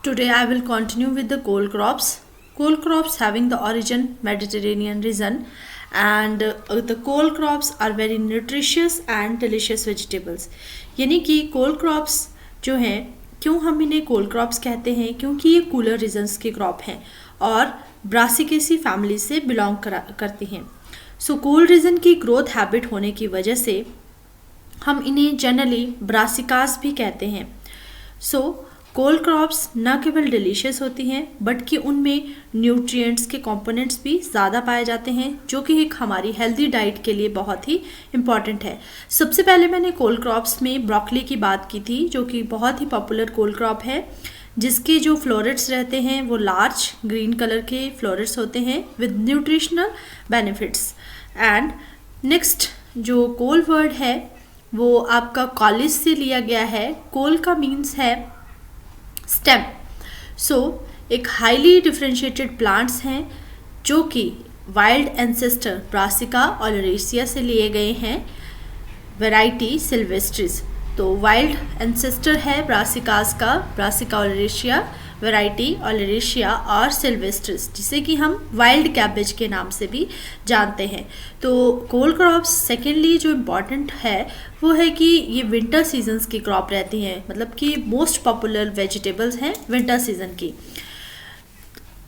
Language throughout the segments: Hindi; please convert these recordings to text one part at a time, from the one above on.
Today I will continue with the coal crops. Coal crops having the origin Mediterranean region and the coal crops are very nutritious and delicious vegetables. यानी कि कोल क्रॉप्स जो हैं क्यों हम इन्हें कोल क्रॉप्स कहते हैं क्योंकि ये कूलर रीजन्स के क्रॉप हैं और ब्रासिकेसी फैमिली से बिलोंग करती हैं. सो कोल रीजन की ग्रोथ हैबिट होने की वजह से हम इन्हें जनरली ब्रासिकास भी कहते हैं. सो कोल क्रॉप्स न केवल डिलीशियस होती हैं बट कि उनमें न्यूट्रिएंट्स के कंपोनेंट्स भी ज़्यादा पाए जाते हैं जो कि एक हमारी हेल्दी डाइट के लिए बहुत ही इम्पॉर्टेंट है. सबसे पहले मैंने कोल क्रॉप्स में ब्रोकली की बात की थी जो कि बहुत ही पॉपुलर कोल क्रॉप है जिसके जो फ्लोरेट्स रहते हैं वो लार्ज ग्रीन कलर के फ्लोरेट्स होते हैं with nutritional benefits. And next जो कोल वर्ड है वो आपका कॉलेज से लिया गया है. कोल का मीन्स है स्टेम. सो एक हाईली डिफ्रेंशिएटेड प्लांट्स हैं जो कि वाइल्ड एंसेस्टर ब्रासिका ओलेरेसिया से लिए गए हैं वैरायटी सिल्वेस्ट्रिस. तो वाइल्ड एंसेस्टर है ब्रासिकास का ब्रासिका ओलेरेसिया वैरायटी ओलेरेसिया और सिल्वेस्ट्रिस जिसे कि हम वाइल्ड कैबेज के नाम से भी जानते हैं. तो कोल क्रॉप्स सेकेंडली जो इम्पॉर्टेंट है वो है कि ये विंटर सीजन्स की क्रॉप रहती हैं. मतलब कि मोस्ट पॉपुलर वेजिटेबल्स हैं विंटर सीजन की.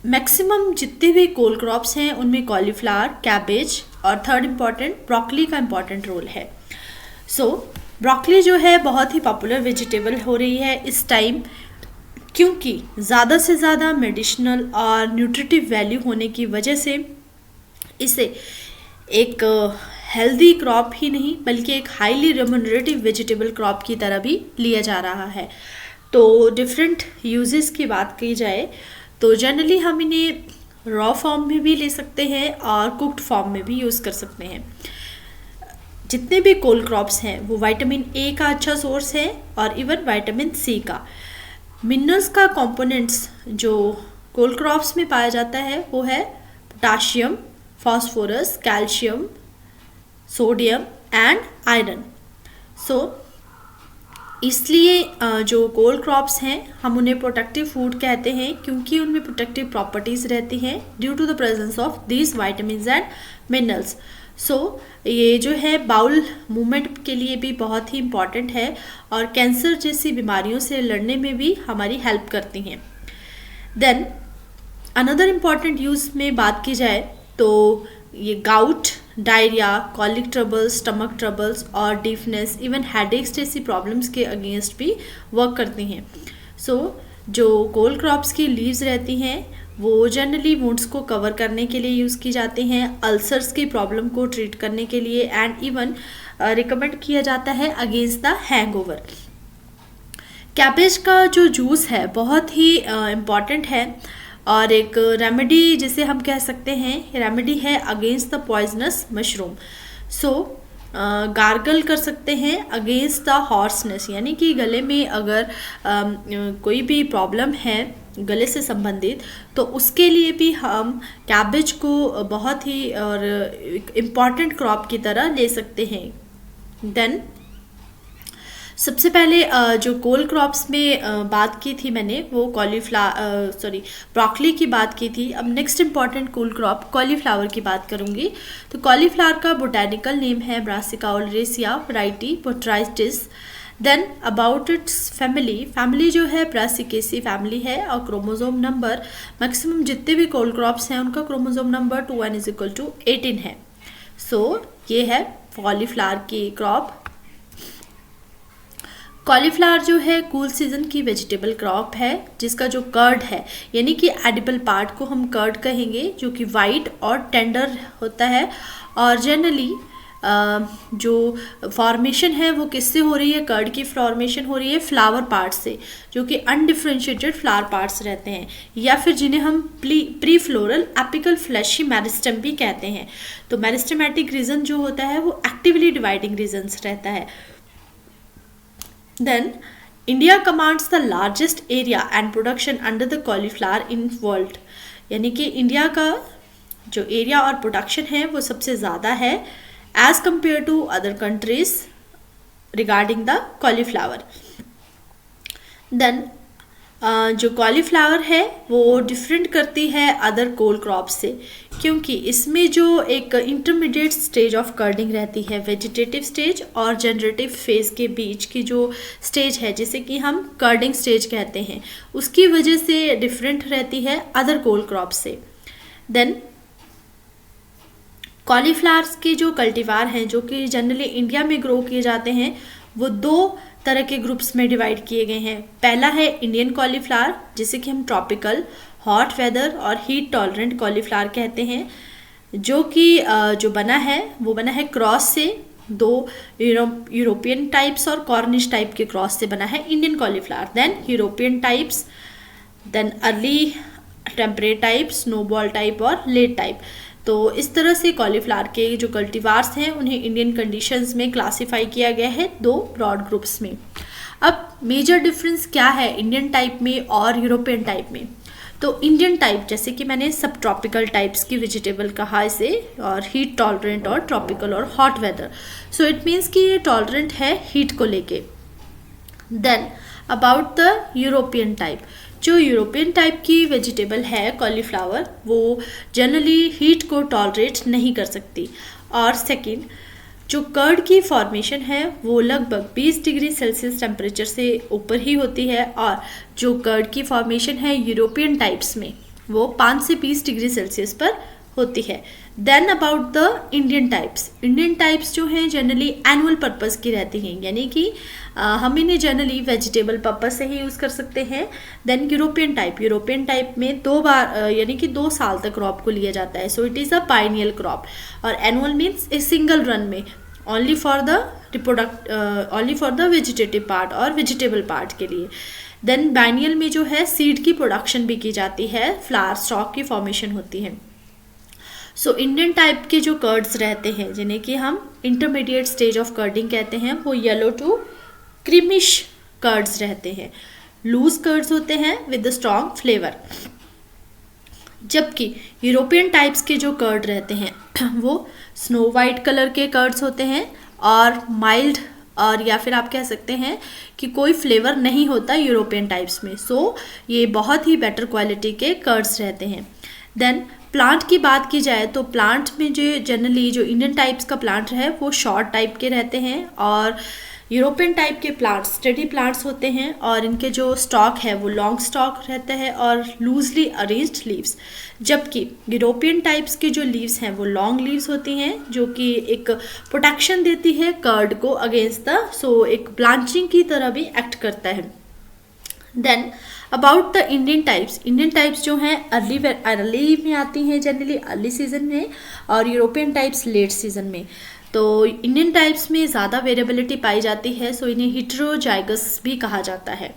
मैक्सिमम जितने भी कोल क्रॉप्स हैं उनमें कॉलीफ्लावर कैबेज और थर्ड इम्पॉर्टेंट ब्रोकली का इम्पॉर्टेंट रोल है. सो ब्रोकली जो है बहुत ही पॉपुलर वेजिटेबल हो रही है इस टाइम क्योंकि ज़्यादा से ज़्यादा मेडिसिनल और न्यूट्रिटिव वैल्यू होने की वजह से इसे एक हेल्दी क्रॉप ही नहीं बल्कि एक हाईली रेम्यूनरेटिव वेजिटेबल क्रॉप की तरह भी लिया जा रहा है. तो डिफरेंट यूजेस की बात की जाए तो जनरली हम इन्हें रॉ फॉर्म में भी ले सकते हैं और कुक्ड फॉर्म में भी यूज़ कर सकते हैं. जितने भी कोल क्रॉप्स हैं वो विटामिन ए का अच्छा सोर्स है और इवन विटामिन सी का. मिनरल्स का कंपोनेंट्स जो कोल क्रॉप्स में पाया जाता है वो है potassium phosphorus calcium sodium and iron. So इसलिए जो कोल क्रॉप्स हैं हम उन्हें प्रोटेक्टिव फूड कहते हैं क्योंकि उनमें प्रोटेक्टिव प्रॉपर्टीज़ रहती हैं due to the presence of these vitamins and minerals. So ये जो है बाउल मूवमेंट के लिए भी बहुत ही इम्पॉर्टेंट है और कैंसर जैसी बीमारियों से लड़ने में भी हमारी हेल्प करती हैं. देन अनदर इम्पॉर्टेंट यूज़ में बात की जाए तो ये gout diarrhoea colic troubles stomach troubles और डीफनेस इवन हेडेक्स जैसी प्रॉब्लम्स के अगेंस्ट भी वर्क करती हैं. सो जो कोल क्रॉप्स की लीव्स रहती हैं वो जनरली वुंड्स को कवर करने के लिए यूज़ की जाती हैं अल्सर्स की प्रॉब्लम को ट्रीट करने के लिए एंड इवन रिकमेंड किया जाता है अगेंस्ट द हैंगओवर. कैबेज का जो जूस है बहुत ही इम्पॉर्टेंट है और एक रेमेडी जिसे हम कह सकते हैं रेमेडी है against the poisonous mushroom. So gargle कर सकते हैं अगेंस्ट द हॉर्सनेस यानी कि गले में अगर कोई भी प्रॉब्लम है गले से संबंधित तो उसके लिए भी हम कैबेज को बहुत ही और इम्पॉर्टेंट क्रॉप की तरह ले सकते हैं. देन सबसे पहले जो कोल क्रॉप्स में बात की थी मैंने वो ब्रोकली की बात की थी. अब next important cole crop cauliflower की बात करूँगी. तो कॉलीफ्लावर का बोटैनिकल नेम है brassica oleracea variety botrytis. Then about its family जो है ब्रासिकेसी फैमिली है और क्रोमोसोम नंबर मैक्सिमम जितने भी कोल क्रॉप्स हैं उनका क्रोमोसोम नंबर 2n=18 है. सो ये है कॉलीफ्लावर की क्रॉप. कॉलीफ्लावर जो है कूल सीजन की वेजिटेबल क्रॉप है जिसका जो कर्ड है यानी कि एडिबल पार्ट को हम कर्ड कहेंगे जो कि वाइट और टेंडर होता है और जनरली जो फॉर्मेशन है वो किससे हो रही है कर्ड की फॉर्मेशन हो रही है फ्लावर पार्ट से जो कि अनडिफ्रेंशिएटेड फ्लावर पार्ट्स रहते हैं या फिर जिन्हें हम pre floral apical flashy meristem भी कहते हैं. तो मेरिस्टेमेटिक रीजन जो होता है वो एक्टिवली डिवाइडिंग रीजन्स रहता है. Then India commands the largest area and production under the cauliflower in world. यानी कि इंडिया का जो एरिया और प्रोडक्शन है वो सबसे ज़्यादा है as compared to other countries regarding the cauliflower. Then जो कॉलीफ्लावर है वो डिफरेंट करती है अदर कोल क्रॉप से, क्योंकि इसमें जो एक इंटरमीडिएट स्टेज ऑफ कर्डिंग रहती है, वेजिटेटिव स्टेज और जनरेटिव फेज के बीच की जो स्टेज है जिसे कि हम कर्डिंग स्टेज कहते हैं, उसकी वजह से डिफरेंट रहती है अदर कोल क्रॉप से। देन कॉलीफ्लावर्स के जो कल्टीवार हैं जो कि जनरली इंडिया में ग्रो किए जाते हैं, वो दो तरह के ग्रुप्स में डिवाइड किए गए हैं। पहला है इंडियन कॉलीफ्लावर, जिसे कि हम ट्रॉपिकल, हॉट वेदर और हीट टॉलरेंट कॉलीफ्लावर कहते हैं, जो कि जो बना है वो बना है क्रॉस से, दो यूरोपियन टाइप्स और कॉर्निश टाइप के क्रॉस से बना है Indian cauliflower. Then European types, then early temperate type, snowball type और लेट टाइप। तो इस तरह से कॉलीफ्लावर के जो कल्टीवार्स हैं उन्हें इंडियन कंडीशंस में क्लासिफाई किया गया है दो ब्रॉड ग्रुप्स में। अब मेजर डिफरेंस क्या है इंडियन टाइप में और यूरोपियन टाइप में? तो इंडियन टाइप, जैसे कि मैंने सब ट्रॉपिकल टाइप्स की वेजिटेबल कहा इसे, और हीट टॉलरेंट और ट्रॉपिकल और hot weather, so it means कि ये टॉलरेंट है हीट को लेके। Then about the European type, जो यूरोपियन टाइप की वेजिटेबल है कॉलीफ्लावर, वो जनरली हीट को टॉलरेट नहीं कर सकती। और सेकंड, जो कर्ड की फॉर्मेशन है वो लगभग 20 डिग्री सेल्सियस टेम्परेचर से ऊपर ही होती है, और जो कर्ड की फॉर्मेशन है यूरोपियन टाइप्स में वो 5 से 20 डिग्री सेल्सियस पर होती है। Then about the Indian types, Indian types जो हैं जनरली एनुअल पर्पस की रहती हैं, यानी कि हम इन्हें जनरली वेजिटेबल पर्पस से ही यूज़ कर सकते हैं। देन यूरोपियन टाइप में 2 बार यानी कि 2 साल तक क्रॉप को लिया जाता है, so it is a biennial crop. और annual means a single run में, only for the vegetative part और वेजिटेबल पार्ट के लिए। देन बाइनियल में जो है सीड की प्रोडक्शन भी की जाती है, फ्लावर स्टॉक की फॉर्मेशन होती है। सो इंडियन टाइप के जो कर्ड्स रहते हैं जिन्हें कि हम इंटरमीडिएट स्टेज ऑफ कर्डिंग कहते हैं, वो येलो टू क्रीमिश कर्ड्स रहते हैं, लूज कर्ड्स होते हैं विद स्ट्रॉन्ग फ्लेवर। जबकि यूरोपियन टाइप्स के जो कर्ड रहते हैं वो स्नो वाइट कलर के कर्ड्स होते हैं और माइल्ड, और या फिर आप कह सकते हैं कि कोई फ्लेवर नहीं होता यूरोपियन टाइप्स में। सो ये बहुत ही बेटर क्वालिटी के कर्ड्स रहते हैं। देन प्लांट की बात की जाए तो प्लांट में जो जनरली जो इंडियन टाइप्स का प्लांट है वो शॉर्ट टाइप के रहते हैं, और यूरोपियन टाइप के प्लांट्स स्टेडी प्लांट्स होते हैं, और इनके जो स्टॉक है वो लॉन्ग स्टॉक रहता है और लूजली अरेंज्ड लीव्स। जबकि यूरोपियन टाइप्स के जो लीव्स हैं वो लॉन्ग लीव्स होती हैं, जो कि एक प्रोटेक्शन देती है कर्ड को अगेंस्ट द, सो एक ब्लांचिंग की तरह भी एक्ट करता है। Then about the Indian types जो हैं अर्ली में आती हैं, जनरली अर्ली सीजन में, और यूरोपियन टाइप्स लेट सीजन में। तो इंडियन टाइप्स में ज़्यादा वेरिएबिलिटी पाई जाती है, सो इन्हें हेटेरोजाइगस भी कहा जाता है।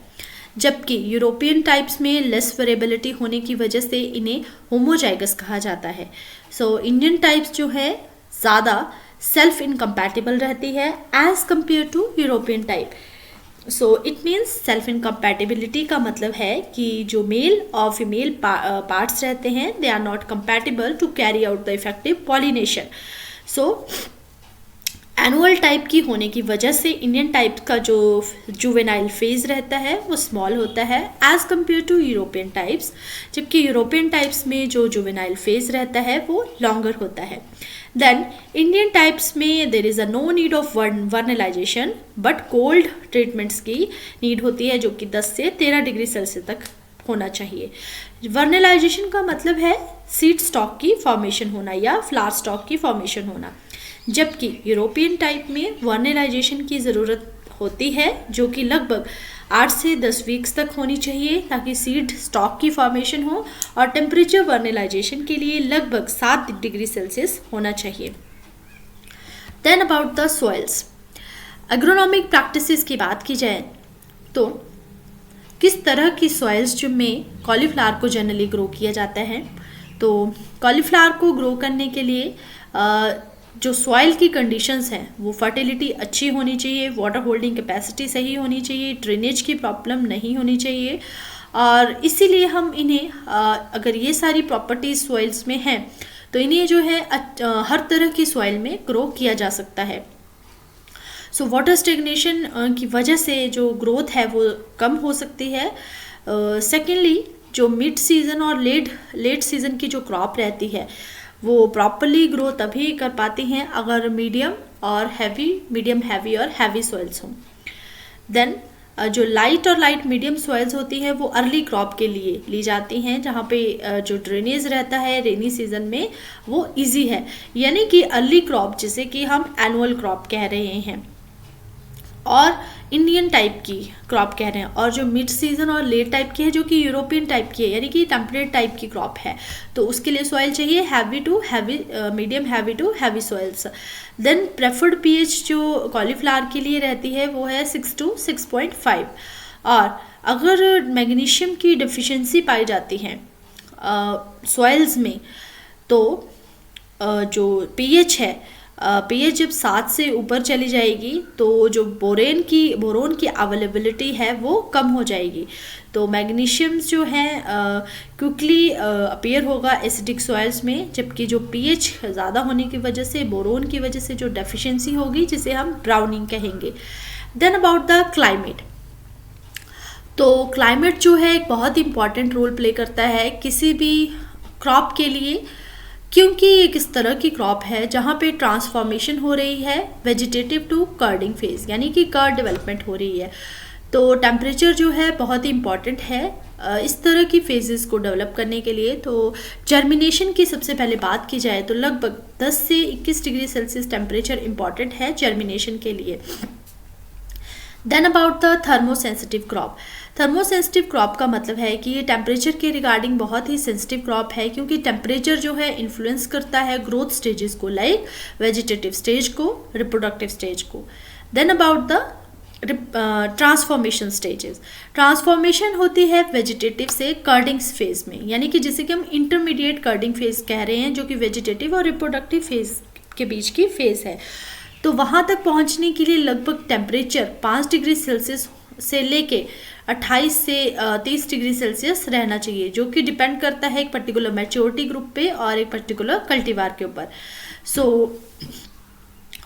जबकि यूरोपियन टाइप्स में लेस वेरिएबिलिटी होने की वजह से इन्हें होमोजाइगस कहा जाता है। सो इंडियन टाइप्स जो है ज़्यादा सेल्फ इनकम्पैटिबल रहती है as compare to European type. So it means self incompatibility का मतलब है कि जो मेल और फीमेल पार्ट्स रहते हैं they are not compatible to carry out the effective pollination. So annual type की होने की वजह से इंडियन टाइप का जो जुवेनाइल फेज रहता है वो स्मॉल होता है as compare to European types, जबकि यूरोपियन टाइप्स में जो जुवेनाइल फेज रहता है वो लॉन्गर होता है। देन इंडियन टाइप्स में there is a no need of vernalization, but cold treatments की नीड होती है, जो कि 10 से 13 डिग्री सेल्सियस तक होना चाहिए। वर्नलाइजेशन का मतलब है सीड स्टॉक की फॉर्मेशन होना या फ्लावर स्टॉक की फॉर्मेशन होना, जबकि यूरोपियन टाइप में वर्नलाइजेशन की ज़रूरत होती है, जो कि लगभग 8 से 10 वीक्स तक होनी चाहिए ताकि सीड स्टॉक की फॉर्मेशन हो, और टेम्परेचर वर्नलाइजेशन के लिए लगभग 7 डिग्री सेल्सियस होना चाहिए। Then about the soils, agronomic practices की बात की जाए तो किस तरह की सॉइल्स जो में कॉलीफ्लावर को जनरली ग्रो किया जाता है। तो कॉलीफ्लावर को ग्रो करने के लिए जो सॉइल की कंडीशंस हैं वो फर्टिलिटी अच्छी होनी चाहिए, वाटर होल्डिंग कैपेसिटी सही होनी चाहिए, ड्रेनेज की प्रॉब्लम नहीं होनी चाहिए, और इसीलिए हम इन्हें अगर ये सारी प्रॉपर्टीज सॉइल्स में हैं तो इन्हें जो है हर तरह की सॉइल में ग्रो किया जा सकता है। सो वाटर स्टेगनेशन की वजह से जो ग्रोथ है वो कम हो सकती है, सेकेंडली जो मिड सीज़न और लेट सीज़न की जो क्रॉप रहती है वो प्रॉपरली ग्रो तभी कर पाती हैं अगर मीडियम हैवी और हैवी सॉइल्स हों। देन जो लाइट और लाइट मीडियम सॉइल्स होती हैं वो अर्ली क्रॉप के लिए ली जाती हैं, जहाँ पे जो ड्रेनेज रहता है रेनी सीजन में वो इजी है, यानी कि अर्ली क्रॉप जिसे कि हम एनुअल क्रॉप कह रहे हैं और इंडियन टाइप की क्रॉप कह रहे हैं, और जो मिड सीजन और लेट टाइप की है जो कि यूरोपियन टाइप की है यानी कि टेम्परेट टाइप की क्रॉप है, तो उसके लिए सॉइल चाहिए medium heavy to heavy soils. Then preferred pH जो कॉलीफ्लावर के लिए रहती है वो है 6 to 6.5, और अगर मैग्नीशियम की डिफिशिएंसी पाई जाती है सॉइल्स में तो जो पीएच है पीएच जब 7 से ऊपर चली जाएगी तो जो बोरोन की अवेलेबिलिटी है वो कम हो जाएगी, तो मैग्नीशियम जो है क्विकली अपीयर होगा एसिडिक सॉइल्स में, जबकि जो पीएच ज़्यादा होने की वजह से बोरोन की वजह से जो डेफिशिएंसी होगी जिसे हम ब्राउनिंग कहेंगे। देन अबाउट द क्लाइमेट, तो क्लाइमेट जो है एक बहुत इंपॉर्टेंट रोल प्ले करता है किसी भी क्रॉप के लिए, क्योंकि एक इस तरह की क्रॉप है जहाँ पे ट्रांसफॉर्मेशन हो रही है वेजिटेटिव टू कर्डिंग फेज, यानी कि कर्ड डेवलपमेंट हो रही है, तो टेम्परेचर जो है बहुत ही इम्पॉर्टेंट है इस तरह की फेजेस को डेवलप करने के लिए। तो जर्मिनेशन की सबसे पहले बात की जाए तो लगभग 10 से 21 डिग्री सेल्सियस टेम्परेचर इम्पॉर्टेंट है जर्मिनेशन के लिए। Then about the thermosensitive crop, thermosensitive crop का मतलब है कि ये टेम्परेचर के रिगार्डिंग बहुत ही सेंसिटिव क्रॉप है, क्योंकि टेम्परेचर जो है इन्फ्लुएंस करता है ग्रोथ स्टेजेस को, लाइक वेजिटेटिव स्टेज को, रिप्रोडक्टिव स्टेज को। Then about the transformation stages, transformation होती है वेजिटेटिव से कर्डिंग फेज में, यानी कि जिसे कि हम इंटरमीडिएट कर्डिंग फेज कह रहे हैं, जो कि वेजिटेटिव और रिप्रोडक्टिव फेज के बीच की फेज है। तो वहाँ तक पहुँचने के लिए लगभग टेम्परेचर 5 डिग्री सेल्सियस से लेके 28 से 30 डिग्री सेल्सियस रहना चाहिए, जो कि डिपेंड करता है एक पर्टिकुलर मैच्योरिटी ग्रुप पे और एक पर्टिकुलर कल्टीवार के ऊपर। सो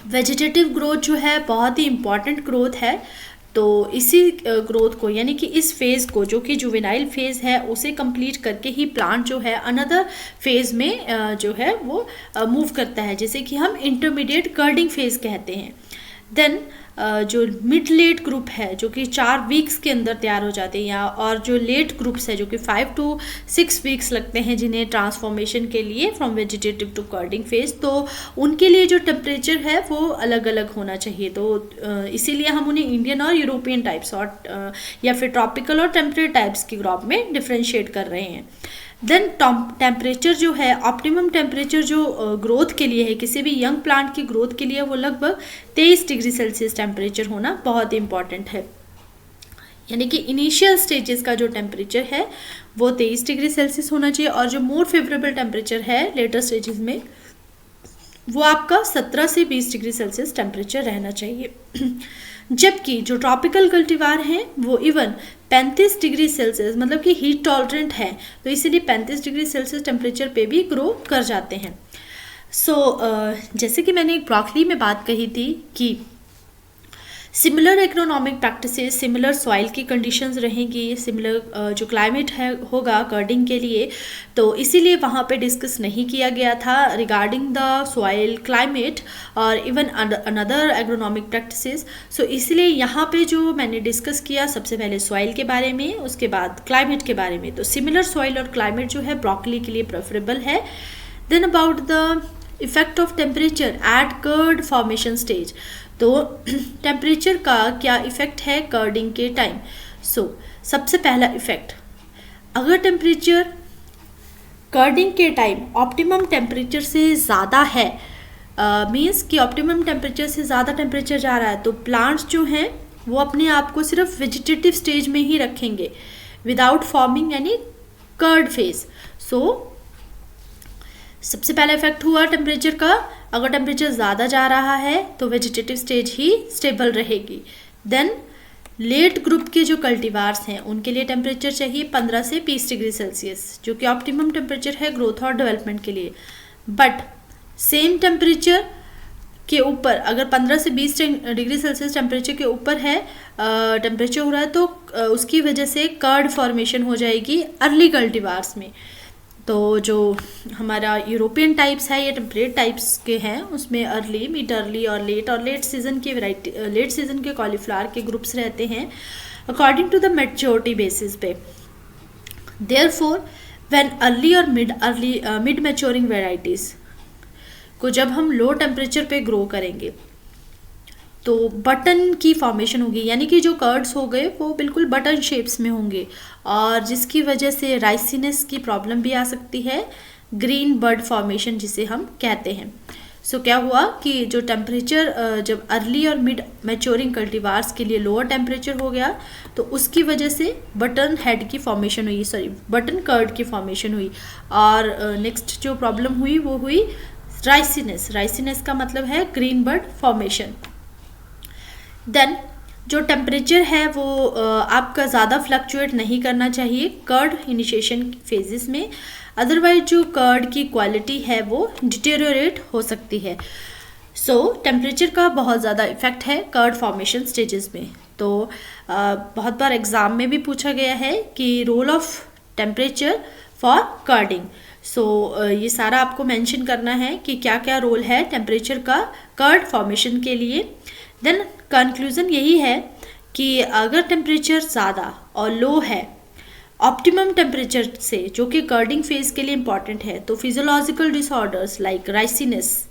वेजिटेटिव ग्रोथ जो है बहुत ही इम्पॉर्टेंट ग्रोथ है, तो इसी ग्रोथ को यानी कि इस फेज़ को जो कि जुवेनाइल फेज़ है उसे कंप्लीट करके ही प्लांट जो है अनदर फेज़ में जो है वो मूव करता है, जिसे कि हम इंटरमीडिएट कर्डिंग फेज़ कहते हैं। देन जो मिड लेट ग्रुप है जो कि 4 वीक्स के अंदर तैयार हो जाते हैं, या और जो लेट ग्रुप्स है जो कि 5 to 6 वीक्स लगते हैं जिन्हें ट्रांसफॉर्मेशन के लिए फ्रॉम वेजिटेटिव टू कर्डिंग फेज, तो उनके लिए जो टेम्परेचर है वो अलग अलग होना चाहिए। तो इसीलिए हम उन्हें इंडियन और यूरोपियन टाइप्स और या फिर ट्रॉपिकल और टेम्परेट टाइप्स की क्रॉप में डिफ्रेंशिएट कर रहे हैं। देन टेम्परेचर जो है ऑप्टिमम टेम्परेचर जो ग्रोथ के लिए है, किसी भी यंग प्लांट की ग्रोथ के लिए वो लगभग 23 डिग्री सेल्सियस टेम्परेचर होना बहुत इंपॉर्टेंट है, यानी कि इनिशियल स्टेजेस का जो टेम्परेचर है वो 23 डिग्री सेल्सियस होना चाहिए, और जो मोर फेवरेबल टेम्परेचर है लेटर स्टेजेस में वो आपका 17 से 20 डिग्री सेल्सियस टेम्परेचर रहना चाहिए। जबकि जो ट्रॉपिकल कल्टीवार हैं वो इवन 35 डिग्री सेल्सियस मतलब कि हीट टॉलरेंट है, तो इसीलिए 35 डिग्री सेल्सियस टेम्परेचर पे भी ग्रो कर जाते हैं। जैसे कि मैंने एक ब्रोकली में बात कही थी कि similar agronomic practices, similar soil की कंडीशंस रहेंगी, सिमिलर जो क्लाइमेट है होगा कर्डिंग के लिए, तो इसीलिए वहाँ पे डिस्कस नहीं किया गया था रिगार्डिंग द सॉइल क्लाइमेट और इवन अनदर एग्रोनॉमिक प्रैक्टिसेस। सो इसलिए यहाँ पे जो मैंने डिस्कस किया सबसे पहले सॉइल के बारे में, उसके बाद क्लाइमेट के बारे में। तो सिमिलर सॉइल और क्लाइमेट जो है ब्रोकली के लिए प्रेफरेबल है। Then about the effect of temperature at curd formation stage, तो टेम्परेचर का क्या इफ़ेक्ट है कर्डिंग के टाइम। सबसे पहला इफ़ेक्ट, अगर टेम्परेचर कर्डिंग के टाइम ऑप्टिमम टेम्परेचर से ज़्यादा है, मीन्स कि ऑप्टिमम टेम्परेचर से ज़्यादा टेम्परेचर जा रहा है, तो प्लांट्स जो हैं वो अपने आप को सिर्फ वेजिटेटिव स्टेज में ही रखेंगे विदाउट फॉर्मिंग यानी कर्ड फेज। सबसे पहला इफेक्ट हुआ टेम्परेचर का, अगर टेम्परेचर ज़्यादा जा रहा है तो वेजिटेटिव स्टेज ही स्टेबल रहेगी। देन लेट ग्रुप के जो कल्टीवार्स हैं उनके लिए टेम्परेचर चाहिए 15 से 20 डिग्री सेल्सियस, जो कि ऑप्टिमम टेम्परेचर है ग्रोथ और डेवलपमेंट के लिए। बट सेम टेम्परेचर के ऊपर, अगर 15 से 20 डिग्री सेल्सियस टेम्परेचर के ऊपर है, टेम्परेचर हो रहा है, तो उसकी वजह से कर्ड फॉर्मेशन हो जाएगी अर्ली कल्टीवार्स में। तो जो हमारा यूरोपियन टाइप्स है या टेम्परेट टाइप्स के हैं, उसमें अर्ली, मिड अर्ली और लेट सीजन की वैरायटी, लेट सीजन के कॉलीफ्लावर के ग्रुप्स रहते हैं according to the maturity basis पे। देयरफॉर व्हेन अर्ली और मिड मैच्योरिंग वेराइटीज़ को जब हम लो टेम्परेचर पे ग्रो करेंगे तो बटन की फॉर्मेशन होगी, यानी कि जो कर्ड्स हो गए वो बिल्कुल बटन शेप्स में होंगे, और जिसकी वजह से राइसिनेस की प्रॉब्लम भी आ सकती है, ग्रीन बर्ड फॉर्मेशन जिसे हम कहते हैं। सो क्या हुआ कि जो टेम्परेचर जब अर्ली और मिड मैच्योरिंग कल्टीवार्स के लिए लोअर टेम्परेचर हो गया तो उसकी वजह से बटन हेड की फॉर्मेशन हुई, बटन कर्ड की फॉर्मेशन हुई। और नेक्स्ट जो प्रॉब्लम हुई वो हुई राइसिनेस का मतलब है ग्रीन बर्ड फॉर्मेशन। देन जो टेम्परेचर है वो आपका ज़्यादा फ्लक्चुएट नहीं करना चाहिए कर्ड इनिशिएशन फेजेस में, अदरवाइज जो कर्ड की क्वालिटी है वो डिटेरियोरेट हो सकती है। सो टेम्परेचर का बहुत ज़्यादा इफेक्ट है कर्ड फॉर्मेशन स्टेजेस में। तो बहुत बार एग्ज़ाम में भी पूछा गया है कि रोल ऑफ टेम्परेचर फॉर कर्डिंग। सो ये सारा आपको मेंशन करना है कि क्या क्या रोल है टेम्परेचर का कर्ड फॉर्मेशन के लिए। देन कंक्लूज़न यही है कि अगर टेम्परेचर ज़्यादा और लो है ऑप्टिमम टेम्परेचर से, जो कि कर्डिंग फेज के लिए इंपॉर्टेंट है, तो physiological disorders like riceyness,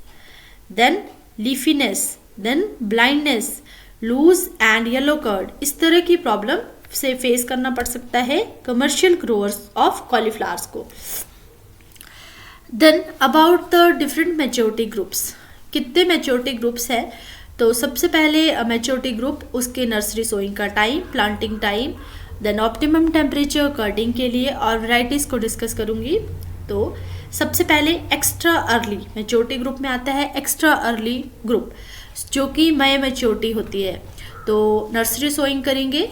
then leafiness, then blindness, loose and yellow curd, इस तरह की प्रॉब्लम से फेस करना पड़ सकता है कमर्शियल ग्रोअर्स ऑफ कॉलीफ्लावर्स को। Then about the different maturity groups, कितने मैच्योरिटी ग्रुप्स हैं? तो सबसे पहले मैच्योरिटी ग्रुप, उसके नर्सरी सोइंग का time, planting time, then optimum temperature curding के लिए, और वैरायटीज़ को डिस्कस करूँगी। तो सबसे पहले एक्स्ट्रा अर्ली मैच्योरिटी ग्रुप में आता है एक्स्ट्रा अर्ली ग्रुप, जो कि मई मैच्योरिटी होती है। तो नर्सरी सोइंग करेंगे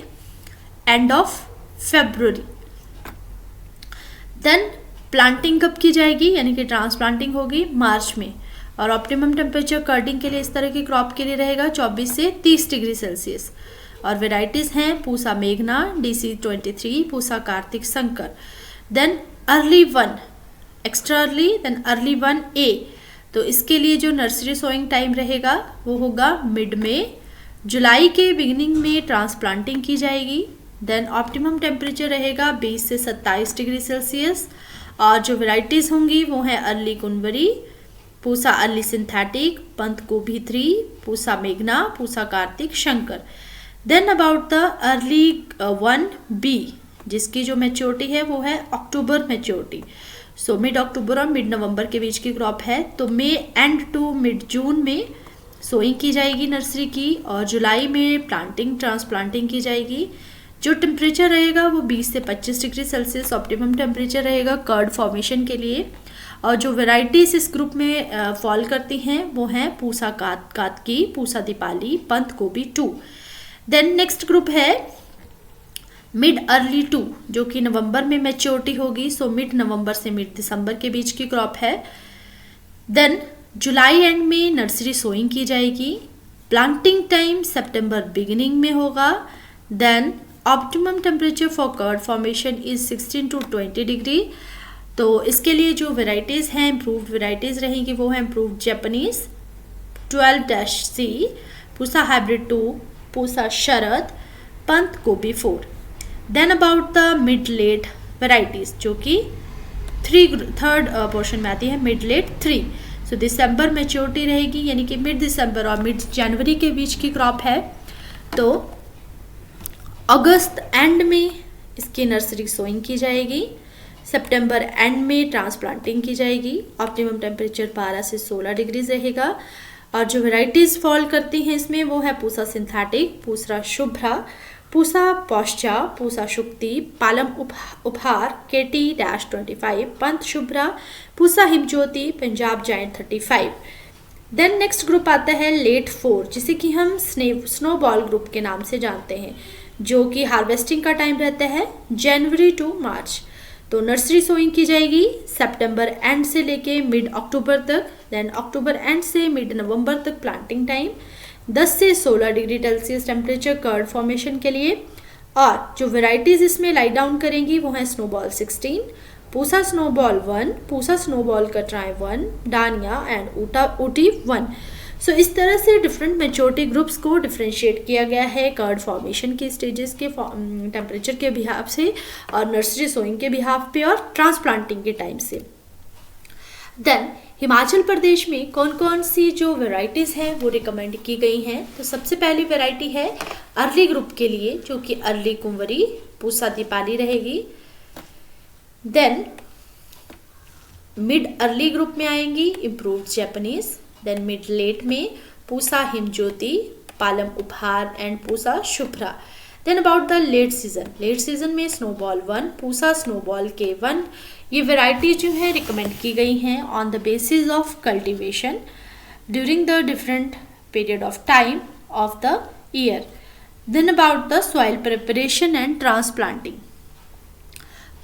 end of February. Then planting कब की जाएगी, यानी कि ट्रांसप्लांटिंग होगी मार्च में, और ऑप्टिमम टेम्परेचर कर्डिंग के लिए इस तरह की क्रॉप के लिए रहेगा 24 से 30 डिग्री सेल्सियस। और वेराइटीज़ हैं पूसा मेघना, DC23, Pusa Kartik Shankar. Then early one, extra early, then early one A. तो इसके लिए जो नर्सरी सोइंग टाइम रहेगा वो होगा मिड में, जुलाई के बिगिनिंग में ट्रांसप्लांटिंग की जाएगी। देन ऑप्टिमम टेम्परेचर रहेगा 20 से 27 डिग्री सेल्सियस। और जो वेराइटीज़ होंगी वो हैं early Kunwari, Pusa early synthetic, Pant Gobhi 3, Pusa मेघना, Pusa Kartik Shankar. Then about the early 1B, जिसकी जो मैच्योरिटी है वो है अक्टूबर मैच्योरिटी। सो मिड अक्टूबर और मिड नवंबर के बीच की क्रॉप है। तो मई एंड टू मिड जून में सोइंग की जाएगी नर्सरी की, और जुलाई में प्लांटिंग ट्रांसप्लांटिंग की जाएगी। जो टेम्परेचर रहेगा वो 20 से 25 डिग्री सेल्सियस ऑप्टिमम टेम्परेचर रहेगा कर्ड फॉर्मेशन के लिए। और जो वेराइटीज़ इस ग्रुप में फॉल करती हैं वो हैं पूसा कातकी, पूसा दीपाली, पंत गोभी 2। देन नेक्स्ट ग्रुप है मिड अर्ली 2, जो कि नवंबर में मैच्योरिटी होगी। सो मिड नवंबर से मिड दिसंबर के बीच की क्रॉप है। देन जुलाई एंड में नर्सरी सोइंग की जाएगी। प्लांटिंग टाइम सितंबर बिगिनिंग में होगा। Then optimum temperature for curd formation is 16 to 20 degree. तो इसके लिए जो वेराइटीज़ हैं, इम्प्रूव्ड वेराइटीज़ रहेंगी, वो हैं improved Japanese 12-C, Pusa hybrid 2, Pusa Sharad, Pant Gobhi 4। Then about the mid late varieties, जो कि थर्ड पोर्शन में आती है, mid late 3। So December maturity रहेगी, यानी कि मिड दिसंबर और मिड जनवरी के बीच की क्रॉप है। तो अगस्त एंड में इसकी नर्सरी सोइंग की जाएगी। सितंबर एंड में ट्रांसप्लांटिंग की जाएगी। ऑप्टिमम टेम्परेचर 12 से 16 डिग्री रहेगा। और जो वेराइटीज़ फॉल करती हैं इसमें वो है Pusa synthetic, Pusa Shubhra, Pusa Paushcha, Pusa Shukti, Palam Upahar, KT-25, Pant Shubhra, Pusa Himjyoti, Punjab giant 35। Then next group आता है लेट 4, जिसे कि हम स्नोबॉल ग्रुप के नाम से जानते हैं, जो कि हार्वेस्टिंग का टाइम रहता है जनवरी टू मार्च। तो नर्सरी सोइंग की जाएगी सितंबर एंड से लेके मिड अक्टूबर तक, देन अक्टूबर एंड से मिड नवंबर तक प्लांटिंग टाइम, 10 से 16 degree Celsius temperature curd formation के लिए। और जो वेराइटीज़ इसमें लाई डाउन करेंगी वो हैं snowball 16, Pusa snowball 1, Pusa snowball Katrain 1, Dania and Ooty 1। So इस तरह से डिफरेंट मेच्योरिटी ग्रुप्स को डिफ्रेंशिएट किया गया है कर्ड फॉर्मेशन के स्टेजेस के टेम्परेचर के बिहाफ से, और नर्सरी सोइंग के बिहाफ पे, और ट्रांसप्लांटिंग के टाइम से। देन हिमाचल प्रदेश में कौन कौन सी जो वेराइटीज़ हैं वो रिकमेंड की गई हैं। तो सबसे पहली वेराइटी है अर्ली ग्रुप के लिए, जो कि अर्ली कुंवरी पूसा दीपाली रहेगी। देन मिड अर्ली ग्रुप में आएंगी improved Japanese. Then mid late में Pusa Himjyoti, Palam Upahar and Pusa Shubhra. Then about the late season में स्नोबॉल 1, पूसा स्नोबॉल के 1। ये वेराइटी जो है रिकमेंड की गई हैं on the basis of cultivation during the different period of time of the year. Then about the soil preparation and transplanting.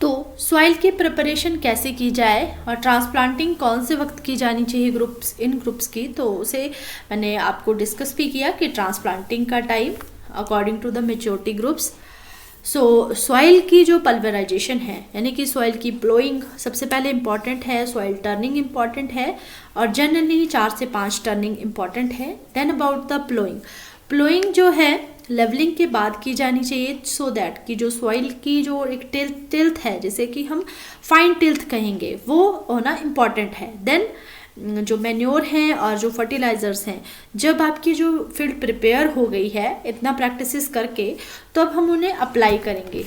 तो सॉइल की प्रिपरेशन कैसे की जाए और ट्रांसप्लांटिंग कौन से वक्त की जानी चाहिए इन ग्रुप्स की, तो उसे मैंने आपको डिस्कस भी किया कि ट्रांसप्लांटिंग का time according to the maturity groups. So soil की जो पल्वराइजेशन है, यानी कि सॉइल की प्लोइंग सबसे पहले इम्पॉर्टेंट है, सॉइल टर्निंग इम्पॉर्टेंट है, और जनरली 4 से 5 टर्निंग इम्पॉर्टेंट है। देन अबाउट द प्लोइंग जो है लेवलिंग के बाद की जानी चाहिए, सो दैट कि जो सॉइल की जो एक टिल्थ है, जैसे कि हम फाइन टिल्थ कहेंगे, वो होना इम्पॉर्टेंट है। देन जो मैन्योर हैं और जो फर्टिलाइज़र्स हैं, जब आपकी जो फील्ड प्रिपेयर हो गई है इतना प्रैक्टिसेस करके, तो अब हम उन्हें अप्लाई करेंगे।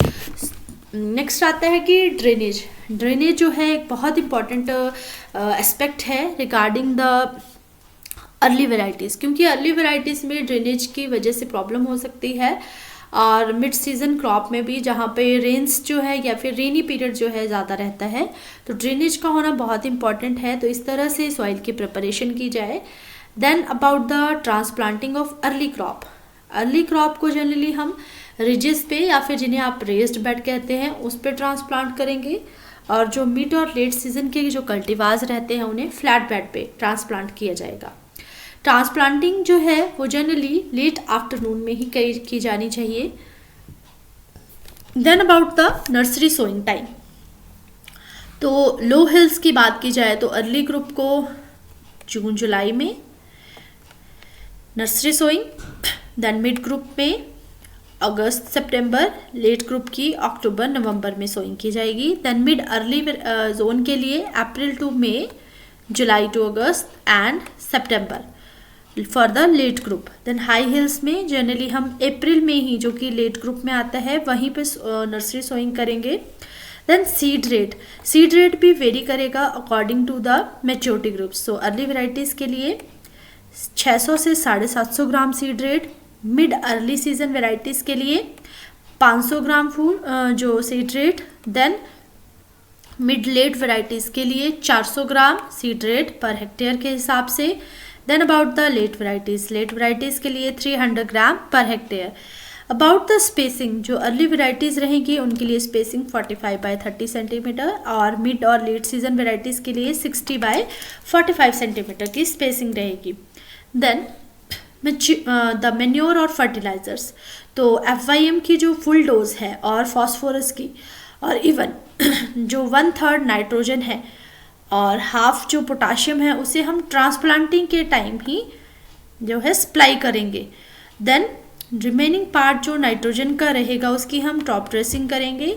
नेक्स्ट आता है कि ड्रेनेज जो है एक बहुत इम्पॉर्टेंट एस्पेक्ट है रिगार्डिंग द अर्ली वेराइटीज़, क्योंकि अर्ली वेराइटीज़ में ड्रेनेज की वजह से प्रॉब्लम हो सकती है। और मिड सीज़न क्रॉप में भी, जहाँ पे रेंस जो है या फिर रेनी पीरियड जो है ज़्यादा रहता है, तो ड्रेनेज का होना बहुत इंपॉर्टेंट है। तो इस तरह से सॉइल की प्रिपरेशन की जाए। Then about the transplanting of early crop को जनरली हम रिजेस पे, या फिर जिन्हें आप रेस्ड बेड कहते हैं, उस पर ट्रांसप्लांट करेंगे। और जो मिड और लेट सीजन के जो कल्टीवार्स रहते हैं उन्हें फ्लैट बेड पे ट्रांसप्लांट किया जाएगा। ट्रांसप्लांटिंग जो है वो जनरली लेट आफ्टरनून में ही की जानी चाहिए। Then about the nursery sowing time, तो लो हिल्स की बात की जाए तो अर्ली ग्रुप को जून जुलाई में nursery sowing, then mid group में अगस्त सितंबर, लेट ग्रुप की अक्टूबर नवंबर में सोइंग की जाएगी। देन मिड अर्ली जोन के लिए April to May, July to August and September for the late group. Then high hills में जनरली हम अप्रैल में ही, जो कि लेट ग्रुप में आता है, वहीं पे नर्सरी सोइंग करेंगे। देन सीड रेट भी वेरी करेगा according to the maturity groups. So early varieties के लिए 600 से 750 gram seed rate, mid early season varieties के लिए 500 ग्राम जो seed rate, then mid late varieties के लिए 400 gram seed rate per hectare के हिसाब से। Then about the late varieties के लिए 300 gram per hectare. About the spacing, जो अर्ली वेराइटीज़ रहेंगी उनके लिए स्पेसिंग 45 बाय 30 सेंटीमीटर, और मिड और लेट सीजन वेराइटीज़ के लिए 60 बाय 45 सेंटीमीटर की स्पेसिंग रहेगी। देन द मैन्योर और फर्टिलाइजर्स, तो FYM की जो फुल डोज है और फॉस्फोरस की, और इवन जो 1/3 नाइट्रोजन है और हाफ जो पोटाशियम है, उसे हम ट्रांसप्लांटिंग के टाइम ही जो है सप्लाई करेंगे। देन रिमेनिंग पार्ट जो नाइट्रोजन का रहेगा उसकी हम टॉप ड्रेसिंग करेंगे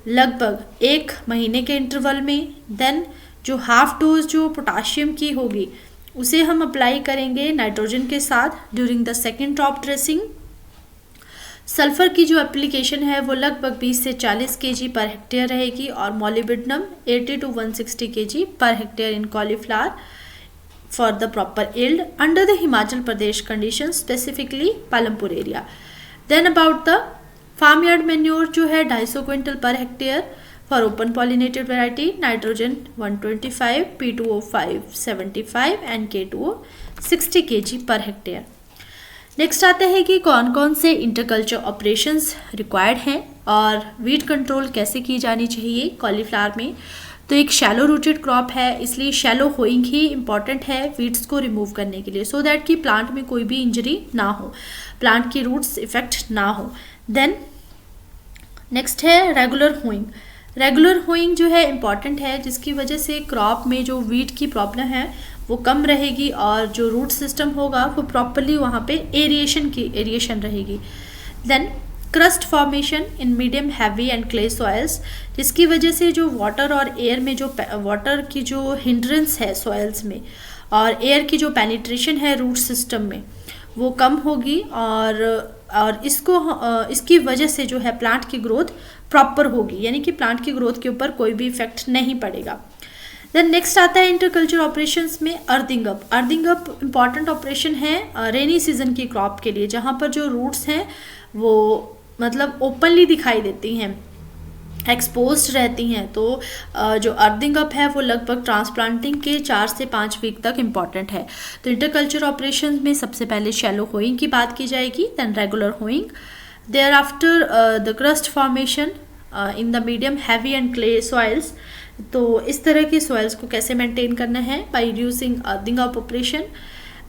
लगभग 1 महीने के इंटरवल में। देन जो हाफ डोज जो पोटाशियम की होगी उसे हम अप्लाई करेंगे नाइट्रोजन के साथ during the second top dressing. Sulphur की जो एप्लीकेशन है वो लगभग 20 से 40 kg पर हेक्टेयर रहेगी, और molybdenum 80 to 160 kg per hectare in cauliflower for the proper yield under the Himachal Pradesh condition, specifically Palampur area. Then about the farm yard manure जो है 250 quintal per hectare for open pollinated variety, nitrogen 125, P2O 575 and K2O 60 kg per hectare. Next आता है कि कौन कौन से इंटरकल्चर ऑपरेशंस रिक्वायर्ड हैं और वीड कंट्रोल कैसे की जानी चाहिए कॉलीफ्लावर में, तो एक शैलो रूटेड क्रॉप है, इसलिए शैलो होइंग ही इम्पॉर्टेंट है वीड्स को रिमूव करने के लिए, सो दैट कि प्लांट में कोई भी इंजरी ना हो, प्लांट की रूट्स इफेक्ट ना हो। देन नेक्स्ट है रेगुलर होइंग। रेगुलर होइंग जो है इम्पॉर्टेंट है, जिसकी वजह से क्रॉप में जो वीड की प्रॉब्लम है वो कम रहेगी और जो रूट सिस्टम होगा वो प्रॉपरली वहाँ पे एरिएशन रहेगी। Then crust formation in medium heavy and clay soils, जिसकी वजह से जो वाटर और एयर में जो वाटर की जो हिंड्रेंस है सॉइल्स में और एयर की जो पेनिट्रेशन है रूट सिस्टम में वो कम होगी और इसकी वजह से जो है प्लांट की ग्रोथ प्रॉपर होगी, यानी कि प्लांट की ग्रोथ के ऊपर कोई भी इफेक्ट नहीं पड़ेगा। देन नेक्स्ट आता है इंटरकल्चर ऑपरेशंस में earthing up. Earthing up important operation है रेनी सीजन की क्रॉप के लिए, जहाँ पर जो रूट्स हैं वो मतलब ओपनली दिखाई देती हैं, एक्सपोज्ड रहती हैं, तो जो अर्थिंग अप है वो लगभग ट्रांसप्लांटिंग के 4 से 5 वीक तक इम्पॉर्टेंट है। तो इंटरकल्चर ऑपरेशन में सबसे पहले शैलो होइंग की बात की जाएगी, then regular hoeing, thereafter the crust formation in the medium heavy and clay soils. तो इस तरह की सॉइल्स को कैसे मेंटेन करना है, by using earthing up operation.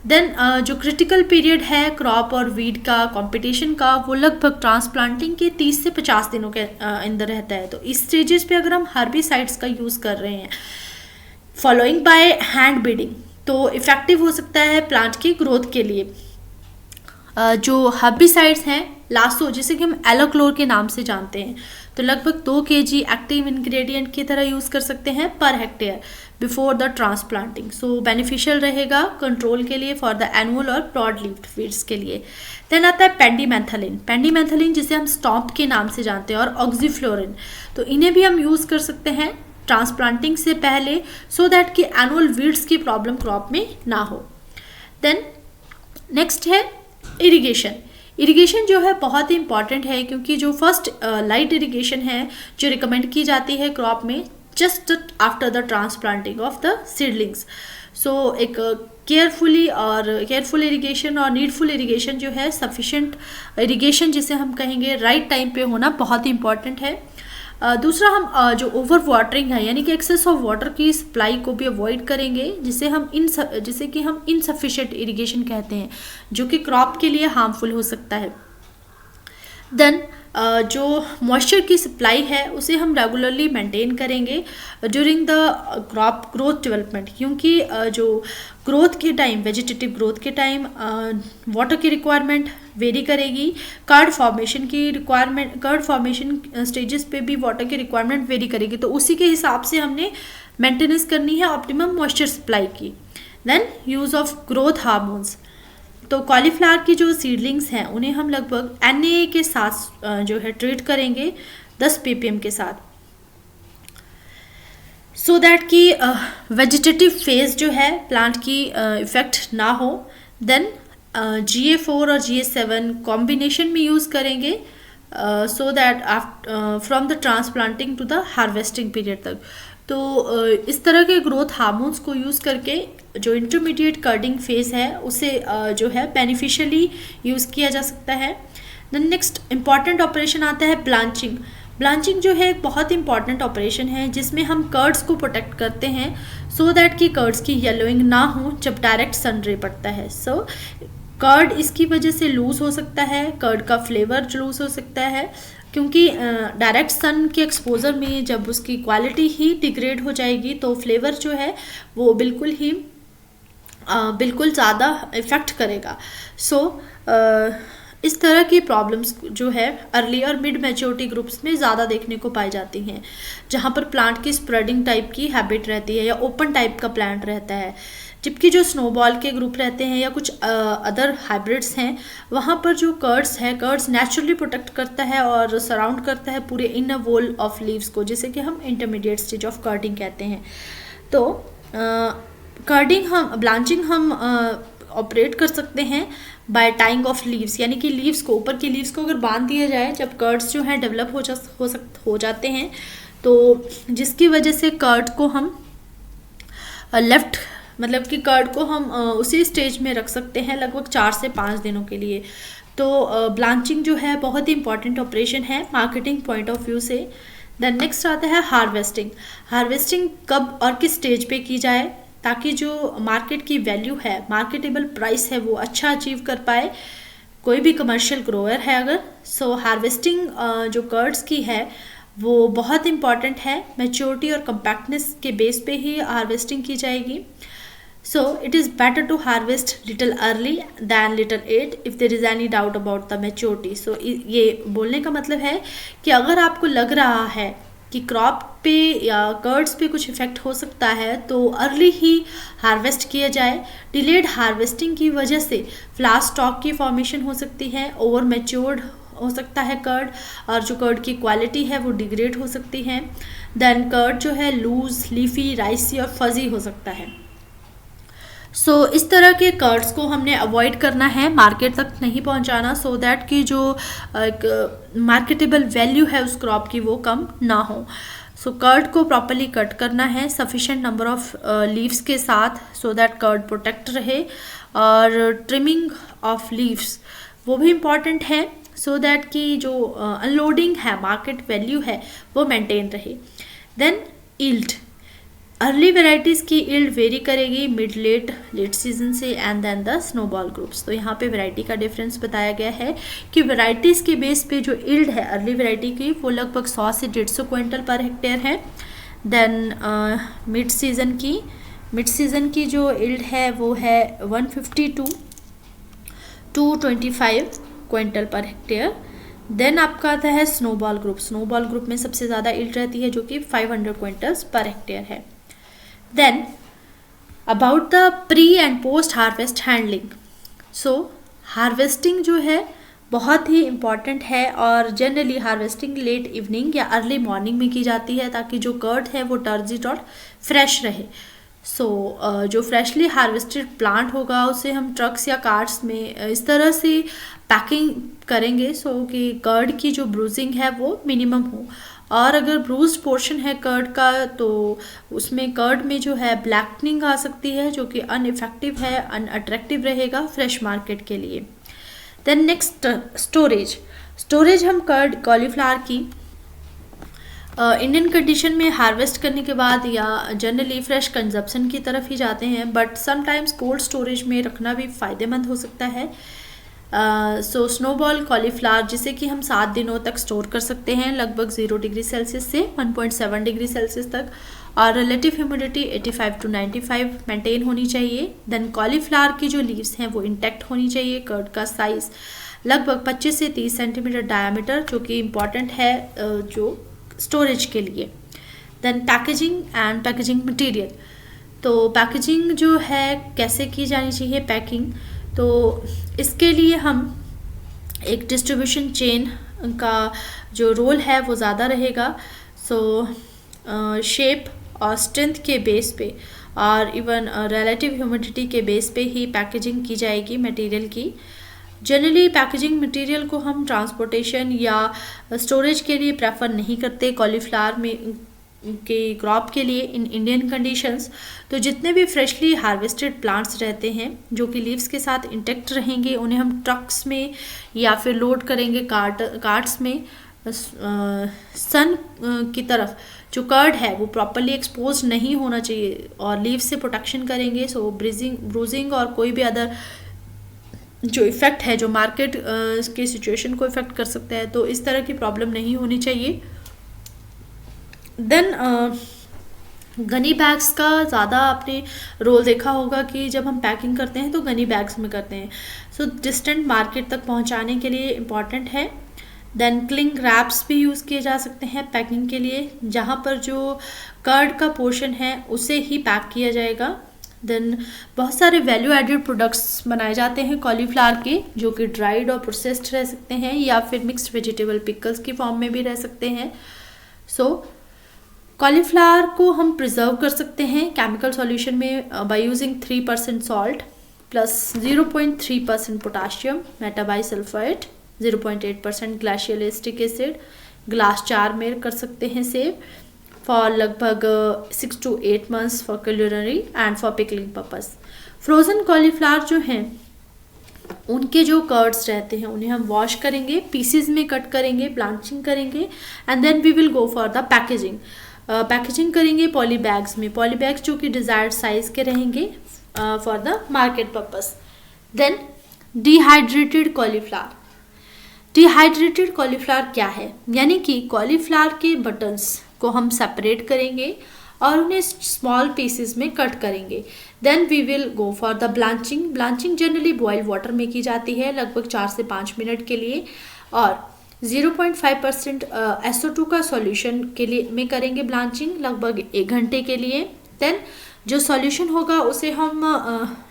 Then जो क्रिटिकल पीरियड है क्रॉप और वीड का कंपटीशन का, वो लगभग ट्रांसप्लांटिंग के 30 से 50 दिनों के अंदर रहता है। तो इस स्टेजेस पे अगर हम हर्बिसाइड्स का यूज़ कर रहे हैं फॉलोइंग बाय हैंड बीडिंग, तो इफ़ेक्टिव हो सकता है प्लांट की ग्रोथ के लिए। जो हर्बिसाइड्स हैं लासो, जिसे कि हम एलोक्लोर के नाम से जानते हैं, तो लगभग 2 kg एक्टिव इंग्रेडिएंट की तरह यूज़ कर सकते हैं per hectare before the transplanting. So beneficial रहेगा कंट्रोल के लिए फॉर द एनुअल और ब्रॉड लीव्ड वीड्स के लिए। देन आता है पेंडीमेथलिन। पेंडीमेथलिन जिसे हम स्टॉम्प के नाम से जानते हैं और ऑक्सीफ्लोरिन, तो इन्हें भी हम यूज़ कर सकते हैं ट्रांसप्लांटिंग से पहले, सो दैट कि एनुअल वीड्स की प्रॉब्लम क्रॉप में ना हो। देन नेक्स्ट है इरिगेशन। इरिगेशन जो है बहुत ही इंपॉर्टेंट है, क्योंकि जो फर्स्ट लाइट इरिगेशन है जो रिकमेंड की जाती है क्रॉप में just after the transplanting of the seedlings. So एक केयरफुल इरिगेशन और नीडफुल इरिगेशन जो है, सफिशिएंट इरिगेशन जिसे हम कहेंगे राइट टाइम पे होना बहुत ही इंपॉर्टेंट है। दूसरा हम जो ओवर वाटरिंग है, यानी कि एक्सेस ऑफ वाटर की सप्लाई को भी अवॉइड करेंगे, जिसे कि हम इनसफिशिएंट इरिगेशन कहते हैं, जो कि क्रॉप के लिए हार्मफुल हो सकता है। देन जो मॉइस्चर की सप्लाई है उसे हम रेगुलरली मेंटेन करेंगे during the crop growth development, क्योंकि जो ग्रोथ के टाइम, वेजिटेटिव ग्रोथ के टाइम वाटर की रिक्वायरमेंट वेरी करेगी, कर्ड फॉर्मेशन स्टेजेस पे भी वाटर की रिक्वायरमेंट वेरी करेगी, तो उसी के हिसाब से हमने मेंटेनेंस करनी है ऑप्टिमम मॉइस्चर सप्लाई की। Then use of growth hormones. तो कॉलीफ्लावर की जो सीडलिंग्स हैं उन्हें हम लगभग NAA के साथ जो है ट्रीट करेंगे 10 ppm के साथ, सो दैट कि वेजिटेटिव फेज जो है प्लांट की इफेक्ट ना हो। देन GA4 और GA7 कॉम्बिनेशन में यूज़ करेंगे so that from the transplanting to the harvesting period तक। तो इस तरह के ग्रोथ हार्मोन्स को यूज़ करके जो इंटरमीडिएट कर्डिंग फेज है उसे जो है बेनिफिशियली यूज़ किया जा सकता है। देन नेक्स्ट इंपॉर्टेंट ऑपरेशन आता है ब्लांचिंग। ब्लांचिंग जो है एक बहुत इंपॉर्टेंट ऑपरेशन है, जिसमें हम कर्ड्स को प्रोटेक्ट करते हैं सो दैट कि कर्ड्स की येलोइंग ना हो जब डायरेक्ट सन रे पड़ता है। सो कर्ड इसकी वजह से लूज़ हो सकता है, कर्ड का फ्लेवर लूज़ हो सकता है, क्योंकि डायरेक्ट सन के एक्सपोजर में जब उसकी क्वालिटी ही डिग्रेड हो जाएगी तो फ्लेवर जो है वो बिल्कुल ज़्यादा इफ़ेक्ट करेगा। सो इस तरह की प्रॉब्लम्स जो है अर्ली और मिड मैच्योरिटी ग्रुप्स में ज़्यादा देखने को पाई जाती हैं, जहाँ पर प्लांट की स्प्रेडिंग टाइप की हैबिट रहती है या ओपन टाइप का प्लांट रहता है, जबकि जो स्नोबॉल के ग्रुप रहते हैं या कुछ अदर हाइब्रिड्स हैं, वहाँ पर जो कर्ड्स नेचुरली प्रोटेक्ट करता है और सराउंड करता है पूरे इनर वॉल ऑफ लीव्स को, जिसे कि हम इंटरमीडिएट स्टेज ऑफ कर्डिंग कहते हैं। तो ब्लांचिंग हम ऑपरेट कर सकते हैं बाय टाइंग ऑफ लीव्स, यानी कि लीव्स को, ऊपर की लीव्स को अगर बांध दिया जाए जब कर्ड्स जो हैं डेवलप हो जाते हैं, तो जिसकी वजह से कर्ड को हम कर्ड को हम उसी स्टेज में रख सकते हैं लगभग 4 से 5 दिनों के लिए। तो ब्लांचिंग जो है बहुत ही इंपॉर्टेंट ऑपरेशन है मार्केटिंग पॉइंट ऑफ व्यू से। देन नेक्स्ट आता है हार्वेस्टिंग। हार्वेस्टिंग कब और किस स्टेज पे की जाए ताकि जो मार्केट की वैल्यू है, मार्केटेबल प्राइस है, वो अच्छा अचीव कर पाए कोई भी कमर्शियल ग्रोअर है अगर। सो हार्वेस्टिंग जो कर्ड्स की है वो बहुत इंपॉर्टेंट है। मैच्योरिटी और कम्पैक्टनेस के बेस पे ही हार्वेस्टिंग की जाएगी। So it is better to harvest little early than little late if there is any doubt about the maturity. So ये बोलने का मतलब है कि अगर आपको लग रहा है कि क्रॉप पे या कर्ड्स पे कुछ इफेक्ट हो सकता है तो अर्ली ही हार्वेस्ट किया जाए। डिलेड हार्वेस्टिंग की वजह से फ्लावर स्टॉक की फॉर्मेशन हो सकती है, ओवर मैच्योर्ड हो सकता है कर्ड, और जो कर्ड की क्वालिटी है वो डिग्रेड हो सकती है। देन कर्ड जो है लूज, लीफी, राइसी और फजी हो सकता है। सो इस तरह के कर्ड्स को हमने अवॉइड करना है, मार्केट तक नहीं पहुंचाना, सो दैट कि जो मार्केटेबल वैल्यू है उस क्रॉप की वो कम ना हो। सो कर्ड को प्रॉपरली कट करना है सफिशेंट नंबर ऑफ लीव्स के साथ, सो दैट कर्ड प्रोटेक्ट रहे। और ट्रिमिंग ऑफ लीव्स वो भी इम्पॉर्टेंट है, सो दैट कि जो अनलोडिंग है, मार्केट वैल्यू है, वो मेंटेन रहे। देन ईल्ड, अर्ली वेराइटीज़ की ईल्ड वेरी करेगी मिड लेट सीजन से। And then the snowball groups, तो यहाँ पे वैरायटी का डिफरेंस बताया गया है कि वैराइटीज़ के बेस पे जो ईल्ड है अर्ली वैरायटी की वो लगभग 100 से 150 क्विंटल पर हेक्टेयर है। देन मिड सीज़न की जो ईल्ड है वो है 150 to 225 quintal per hectare. Then आपका आता है स्नोबॉल ग्रुप। स्नोबॉल ग्रुप में सबसे ज़्यादा ईल्ड रहती है जो कि 500 क्विंटल्स पर हेक्टेयर है। Then about the pre and post harvest handling. So harvesting जो है बहुत ही इम्पॉर्टेंट है और जनरली हार्वेस्टिंग लेट इवनिंग या अर्ली मॉर्निंग में की जाती है ताकि जो कर्ड है वो टर्जिट और फ्रेश रहे। सो जो फ्रेशली हार्वेस्टेड प्लांट होगा उसे हम ट्रक्स या कार्ट्स में इस तरह से पैकिंग करेंगे सो कि कर्ड की जो ब्रूजिंग है वो मिनिमम हो। और अगर ब्रूज्ड पोर्शन है कर्ड का तो उसमें कर्ड में जो है ब्लैकनिंग आ सकती है जो कि अनइफेक्टिव है, अनअट्रैक्टिव रहेगा फ्रेश मार्केट के लिए। देन नेक्स्ट स्टोरेज हम कर्ड कॉलीफ्लावर की इंडियन कंडीशन में हार्वेस्ट करने के बाद या जनरली फ्रेश कंजप्शन की तरफ ही जाते हैं, बट समटाइम्स कोल्ड स्टोरेज में रखना भी फ़ायदेमंद हो सकता है। सो स्नोबॉल कॉलीफ्लावर जिसे कि हम 7 दिनों तक स्टोर कर सकते हैं, लगभग 0 डिग्री सेल्सियस से 1.7 डिग्री सेल्सियस तक, और रिलेटिव ह्यूमिडिटी 85 to 95 मेंटेन होनी चाहिए। देन कॉलीफ्लावर की जो लीव्स हैं वो इंटैक्ट होनी चाहिए। कर्ड का साइज़ लगभग 25 से 30 सेंटीमीटर डायामीटर जो कि इम्पॉर्टेंट है जो स्टोरेज के लिए। देन पैकेजिंग मटेरियल, तो पैकेजिंग जो है कैसे की जानी चाहिए पैकिंग, तो इसके लिए हम एक डिस्ट्रीब्यूशन चेन का जो रोल है वो ज़्यादा रहेगा। सो शेप और स्ट्रेंथ के बेस पे और इवन रिलेटिव ह्यूमिडिटी के बेस पे ही पैकेजिंग की जाएगी मटेरियल की। जनरली पैकेजिंग मटेरियल को हम ट्रांसपोर्टेशन या स्टोरेज के लिए प्रेफर नहीं करते कॉलीफ्लावर में के क्रॉप के लिए इन इंडियन कंडीशंस। तो जितने भी फ्रेशली हार्वेस्टेड प्लांट्स रहते हैं जो कि लीव्स के साथ इंटेक्ट रहेंगे उन्हें हम ट्रक्स में या फिर लोड करेंगे कार्ट्स में। सन की तरफ जो कर्ड है वो प्रॉपरली एक्सपोज नहीं होना चाहिए और लीव्स से प्रोटेक्शन करेंगे। सो ब्रूजिंग और कोई भी अदर जो इफ़ेक्ट है जो मार्केट के सिचुएशन को इफ़ेक्ट कर सकता है, तो इस तरह की प्रॉब्लम नहीं होनी चाहिए। देन गनी बैग्स का ज़्यादा आपने रोल देखा होगा कि जब हम पैकिंग करते हैं तो गनी बैग्स में करते हैं। सो डिस्टेंट मार्केट तक पहुंचाने के लिए इम्पॉर्टेंट है। देन क्लिंग रैप्स भी यूज़ किए जा सकते हैं पैकिंग के लिए, जहाँ पर जो कर्ड का पोर्शन है उसे ही पैक किया जाएगा। देन बहुत सारे वैल्यू एडेड प्रोडक्ट्स बनाए जाते हैं कॉलीफ्लावर के जो कि ड्राइड और प्रोसेस्ड रह सकते हैं या फिर मिक्स्ड वेजिटेबल पिकल्स की फॉर्म में भी रह सकते हैं। सो कॉलीफ्लावर को हम प्रिजर्व कर सकते हैं केमिकल सॉल्यूशन में by using 3% salt plus 0.3% potassium metabisulphite, 0.8% glacial acetic acid, glass jar में कर सकते हैं सेव फॉर लगभग 6 to 8 months for culinary and for pickling purpose. Frozen cauliflower जो हैं उनके जो कर्ड्स रहते हैं उन्हें हम वॉश करेंगे, पीसेज में कट करेंगे, ब्लांचिंग करेंगे and then we will go for the packaging. Packaging करेंगे पॉली बैग्स में, पॉली बैग्स जो कि डिज़ायर्ड साइज़ के रहेंगे for the market purpose. Then dehydrated cauliflower. Dehydrated cauliflower क्या है, यानी कि कॉलीफ्लावर के बटन्स को हम सेपरेट करेंगे और उन्हें स्मॉल पीसेस में कट करेंगे। Then we will go for the blanching. Blanching generally boil water में की जाती है लगभग 4 से 5 मिनट के लिए, और 0.5% SO2 का सॉल्यूशन के लिए में करेंगे ब्लांचिंग लगभग 1 घंटे के लिए। देन जो सॉल्यूशन होगा उसे हम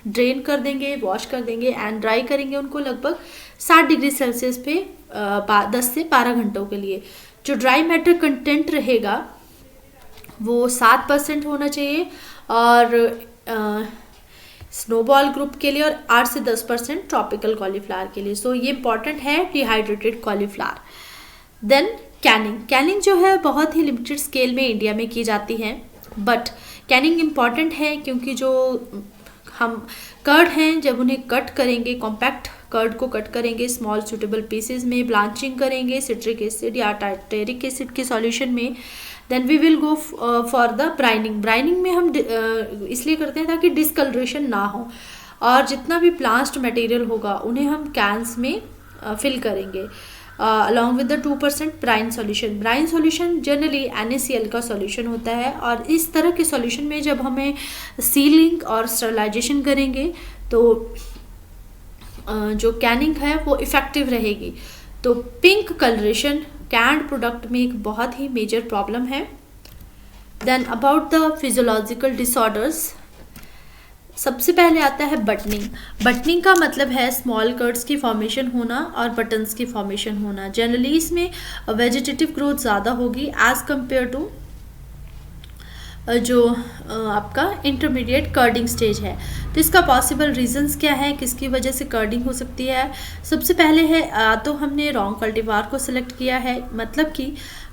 ड्रेन कर देंगे, वॉश कर देंगे एंड ड्राई करेंगे उनको लगभग 60 डिग्री सेल्सियस पे 10 से 12 घंटों के लिए। जो ड्राई मैटर कंटेंट रहेगा वो 7% होना चाहिए और स्नोबॉल ग्रुप के लिए, और 8 से 10% ट्रॉपिकल कॉलीफ्लावर के लिए। सो ये इंपॉर्टेंट है dehydrated cauliflower. Then canning. Canning जो है बहुत ही लिमिटेड स्केल में इंडिया में की जाती है, बट कैनिंग इम्पॉर्टेंट है क्योंकि जो हम कर्ड हैं जब उन्हें कट करेंगे, कॉम्पैक्ट कर्ड को कट करेंगे स्मॉल सूटेबल पीसेस में, ब्लांचिंग करेंगे सिट्रिक एसिड या टार्टरिक एसिड के सॉल्यूशन में, then we will go for the brining. Brining में हम इसलिए करते हैं ताकि डिस्कलरेशन ना हो, और जितना भी प्लास्ट मटेरियल होगा उन्हें हम कैंस में फिल करेंगे along with the 2% brine solution. Brine solution generally NaCl का सॉल्यूशन होता है, और इस तरह के सॉल्यूशन में जब हमें सीलिंग और स्टरलाइजेशन करेंगे तो जो कैनिंग है वो इफ़ेक्टिव रहेगी। तो पिंक कलरेशन कैंड प्रोडक्ट में एक बहुत ही मेजर प्रॉब्लम है। Then about the physiological disorders, सबसे पहले आता है बटनिंग। बटनिंग का मतलब है स्मॉल कर्ड्स की फॉर्मेशन होना और बटन्स की फॉर्मेशन होना। जनरली इसमें वेजिटेटिव ग्रोथ ज़्यादा होगी एज कम्पेयर टू जो आपका इंटरमीडिएट कर्डिंग स्टेज है। तो इसका पॉसिबल रीजंस क्या है, किसकी वजह से कर्डिंग हो सकती है। सबसे पहले है तो हमने रॉन्ग कल्टीवार को सिलेक्ट किया है, मतलब कि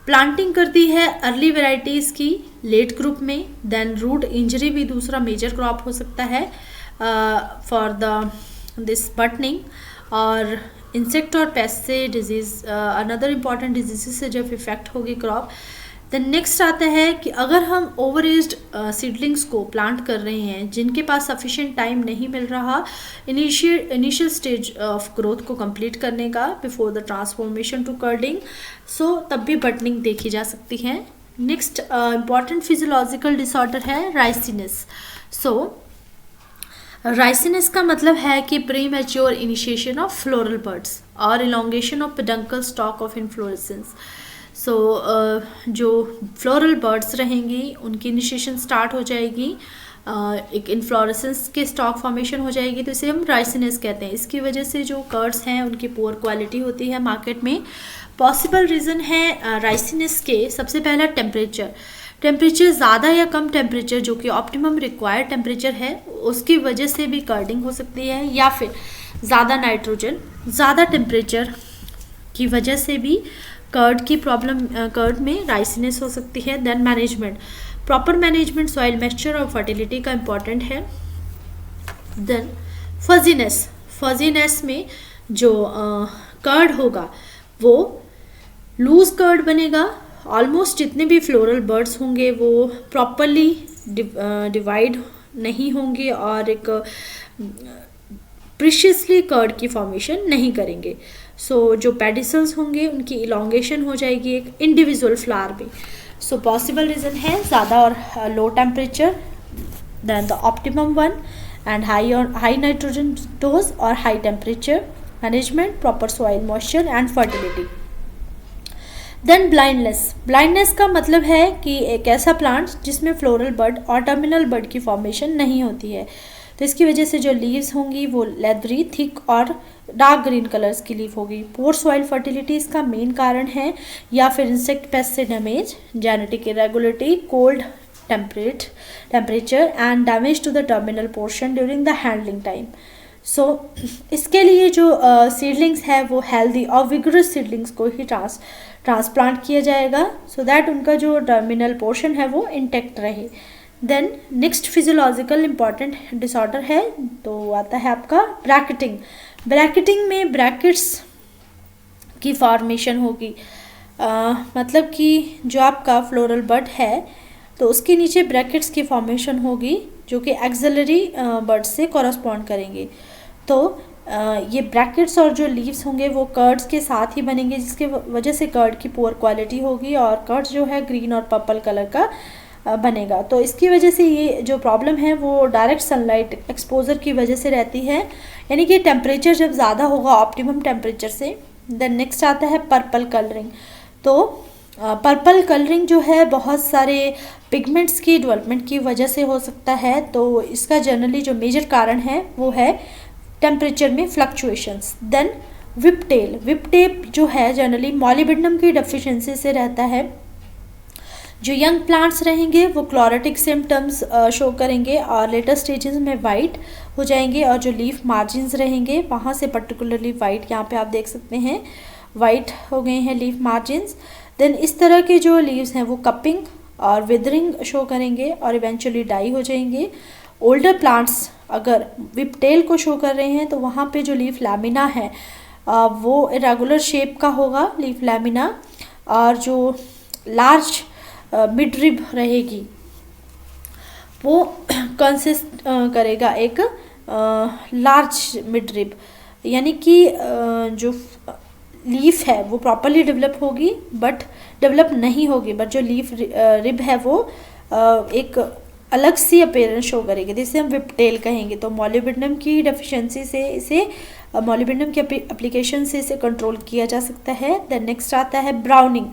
प्लांटिंग कर दी है अर्ली वेराइटीज़ की लेट ग्रुप में। देन रूट इंजरी भी दूसरा मेजर क्रॉप हो सकता है फॉर द दिस बटनिंग, और इंसेक्ट और पेस्ट से डिजीज़ अनदर इम्पॉर्टेंट डिजीज़ से जब इफेक्ट होगी क्रॉप। देन नेक्स्ट आता है कि अगर हम ओवर एज्ड सीडलिंग्स को प्लांट कर रहे हैं जिनके पास सफिशिएंट टाइम नहीं मिल रहा इनिशियल स्टेज ऑफ ग्रोथ को कंप्लीट करने का बिफोर द ट्रांसफॉर्मेशन टू कर्डिंग, सो तब भी बटनिंग देखी जा सकती है। नेक्स्ट इम्पॉर्टेंट फिजियोलॉजिकल डिसऑर्डर है राइसिनस। सो राइसिनस का मतलब है कि premature initiation of floral buds और elongation of peduncle stalk of inflorescence. So जो फ्लोरल बर्ड्स रहेंगी उनकी इनिशिएशन स्टार्ट हो जाएगी, एक इन्फ्लोरेसेंस के स्टॉक फॉर्मेशन हो जाएगी, तो इसे हम राइसिनस कहते हैं। इसकी वजह से जो कर्ड्स हैं उनकी पुअर क्वालिटी होती है मार्केट में। पॉसिबल रीज़न है राइसिनस के सबसे पहला टेम्परेचर ज़्यादा या कम टेम्परेचर जो कि ऑप्टिमम रिक्वायर्ड टेम्परेचर है उसकी वजह से भी कर्डिंग हो सकती है, या फिर ज़्यादा नाइट्रोजन ज़्यादा टेम्परेचर की वजह से भी कर्ड की प्रॉब्लम कर्ड में राइसिनस हो सकती है। Then management, proper management soil moisture और फर्टिलिटी का इम्पॉर्टेंट है। देन फजीनेस में जो कर्ड होगा वो लूज कर्ड बनेगा। ऑलमोस्ट जितने भी फ्लोरल बर्ड्स होंगे वो प्रॉपरली डिवाइड नहीं होंगे और एक प्रीशियसली कर्ड की फॉर्मेशन नहीं करेंगे। सो जो पेडिसल्स होंगे उनकी इलोंगेशन हो जाएगी एक इंडिविजुअल फ्लावर में। सो पॉसिबल रीज़न है ज़्यादा और low temperature, then the optimum one, and high nitrogen dose और high temperature management, proper soil moisture and fertility. Then blindness का मतलब है कि एक ऐसा प्लांट जिसमें फ्लोरल बड और टर्मिनल बड की फॉर्मेशन नहीं होती है, तो इसकी वजह से जो लीव्स होंगी वो लेदरी, थिक और डार्क ग्रीन कलर्स की लीफ होगी। पोर सॉइल फर्टिलिटी इसका मेन कारण है, या फिर इंसेक्ट पेस्ट से damage, genetic irregularity, cold temperature and damage to the terminal portion during the handling time. So इसके लिए जो सीडलिंग्स है वो हेल्दी और विगरस सीडलिंग्स को ही ट्रांसप्लांट किया जाएगा, सो दैट उनका जो टर्मिनल पोर्शन है वो इंटेक्ट रहे। Then next physiological important disorder है तो आता है आपका ब्रैकेटिंग। ब्रैकेटिंग में ब्रैकेट्स की फॉर्मेशन होगी, मतलब कि जो आपका फ्लोरल बड है तो उसके नीचे ब्रैकेट्स की फॉर्मेशन होगी जो कि एक्सिलरी बड से कॉरस्पॉन्ड करेंगे। तो ये ब्रैकेट्स और जो लीव्स होंगे वो कर्ड्स के साथ ही बनेंगे, जिसके वजह से कर्ड की पुअर क्वालिटी होगी और कर्ड जो है ग्रीन और पर्पल कलर का बनेगा। तो इसकी वजह से ये जो प्रॉब्लम है वो डायरेक्ट सनलाइट एक्सपोजर की वजह से रहती है, यानी कि टेम्परेचर जब ज़्यादा होगा ऑप्टिमम टेम्परेचर से। देन नेक्स्ट आता है पर्पल कलरिंग। तो पर्पल कलरिंग जो है बहुत सारे पिगमेंट्स की डेवलपमेंट की वजह से हो सकता है। तो इसका जनरली जो मेजर कारण है वो है टेम्परेचर में फ्लक्चुएशंस। देन विप टेप जो है जनरली मॉलिब्डेनम की डेफिशिएंसी से रहता है। जो यंग प्लांट्स रहेंगे वो क्लोरेटिक सिम्टम्स शो करेंगे और लेटर स्टेजेस में वाइट हो जाएंगे, और जो लीफ मार्जिन्स रहेंगे वहाँ से पर्टिकुलरली वाइट, यहाँ पे आप देख सकते हैं वाइट हो गए हैं लीफ मार्जिन्स। देन इस तरह के जो लीव्स हैं वो कपिंग और विदरिंग शो करेंगे और इवेंचुअली डाई हो जाएंगे। ओल्डर प्लांट्स अगर विपटेल को शो कर रहे हैं तो वहाँ पे जो लीफ लैमिना है वो इरेगुलर शेप का होगा लीफ लैमिना, और जो लार्ज मिड रिब रहेगी वो कंसिस्ट करेगा एक लार्ज मिड रिब, यानी कि जो लीफ है वो प्रॉपरली डेवलप होगी बट डेवलप नहीं होगी, बट जो लीफ रिब है वो एक अलग सी अपीयरेंस शो करेगी, जिसे हम विपटेल कहेंगे। तो मॉलिब्डेनम की डेफिशिएंसी से इसे मॉलिब्डेनम की एप्लीकेशन से इसे कंट्रोल किया जा सकता है। देन नेक्स्ट आता है ब्राउनिंग।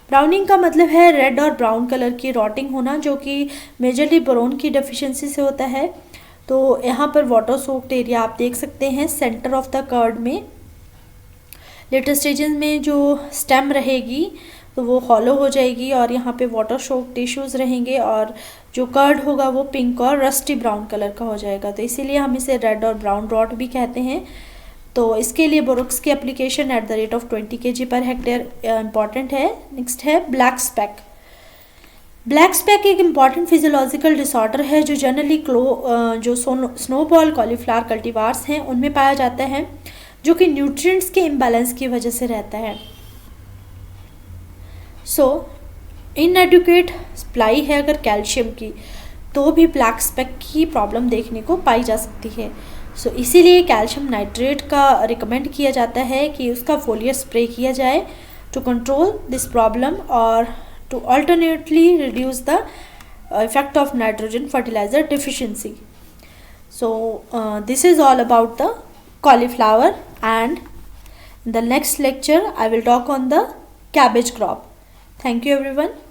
ब्राउनिंग का मतलब है रेड और ब्राउन कलर की रॉटिंग होना, जो कि मेजरली बोरोन की डेफिशिएंसी से होता है। तो यहाँ पर वाटर सोक्ड एरिया आप देख सकते हैं सेंटर ऑफ द कर्ड में। लेटर स्टेजेस में जो स्टेम रहेगी तो वो हॉलो हो जाएगी और यहाँ पे वाटर सोक्ड टिश्यूज़ रहेंगे, और जो कर्ड होगा वो पिंक और रस्टी ब्राउन कलर का हो जाएगा। तो इसीलिए हम इसे रेड और ब्राउन रॉट भी कहते हैं। तो इसके लिए बोरोक्स की application at the rate of 20 kg per hectare important है। नेक्स्ट है ब्लैक स्पैक। ब्लैक स्पैक एक इम्पॉर्टेंट फिजियोलॉजिकल डिसऑर्डर है जो जनरली जो स्नोबॉल कॉलीफ्लावर कल्टीवार्स हैं उनमें पाया जाता है, जो कि न्यूट्रिएंट्स के इम्बैलेंस की वजह से रहता है। सो इनएडुकेट सप्लाई है अगर कैल्शियम की, तो भी ब्लैक स्पैक की प्रॉब्लम देखने को पाई जा सकती है। सो इसीलिए कैल्शियम नाइट्रेट का रिकमेंड किया जाता है कि उसका फोलियर स्प्रे किया जाए टू कंट्रोल दिस प्रॉब्लम और to alternately reduce the effect of nitrogen fertilizer deficiency. So this is all about the cauliflower, and in the next lecture I will talk on the cabbage crop. Thank you everyone.